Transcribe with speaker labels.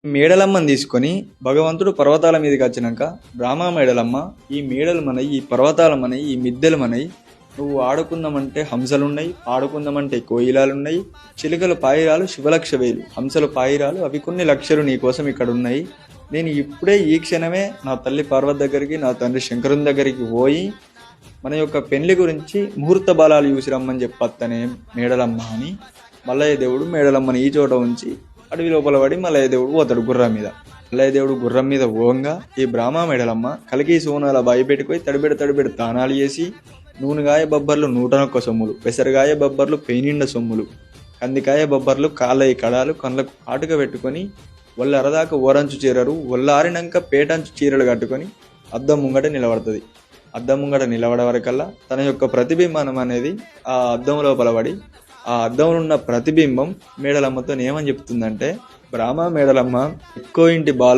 Speaker 1: మేడలమ్మని తీసుకొని భగవంతుడు పర్వతాల మీదకి వచ్చినాక బ్రాహ్మ మేడలమ్మ ఈ మేడలు మనయి, ఈ పర్వతాలు మనయి, ఈ మిద్దెలు మనయి, నువ్వు ఆడుకుందామంటే హంసలున్నాయి, ఆడుకుందామంటే కోయిలాలున్నాయి, చిలుకలు పాయిరాలు శివలక్ష వేలు, హంసలు పాయిరాలు అవి కొన్ని లక్షలు నీ కోసం ఇక్కడ ఉన్నాయి. నేను ఇప్పుడే ఈ క్షణమే నా తల్లి పార్వతి దగ్గరికి, నా తండ్రి శంకరుని దగ్గరికి పోయి మన యొక్క పెళ్లి గురించి ముహూర్త బాలాలు చూసి రమ్మని చెప్పత్తనే మేడలమ్మ అని మల్లయ్య దేవుడు మేడలమ్మని ఈ చోట ఉంచి అడవి లోపల పడి మల్లయ్య దేవుడు పోతాడు గుర్రం మీద. మల్లయ్య దేవుడు గుర్రం మీద పోంగా ఈ బ్రాహ్మ మేడలమ్మ కలికి సోనాల బాయి పెట్టుకొని తడిబెడి తానాలు చేసి నూనెగాయ బొబ్బర్లు 101 సొమ్ములు, పెసరగాయ బొబ్బర్లు పెయినిండ సొమ్ములు, కందికాయ బొబ్బర్లు కాళ్ళయి కడాలు కళ్ళకు కాటుక పెట్టుకొని ఒళ్ళ అరదాకా ఓరంచు చీరరు ఒళ్ళారినాక పేటంచు చీరలు కట్టుకొని అద్దం ముంగట నిలబడుతుంది. అద్దం ముంగట నిలబడే వరకల్లా తన యొక్క ప్రతిబింబం అనేది ఆ అద్దం లోపల పడి ఆ అద్దంలో ఉన్న ప్రతిబింబం మేడలమ్మతో ఏమని చెప్తుందంటే, బ్రాహ్మ మేడలమ్మ ఎక్కువ ఇంటి బాలు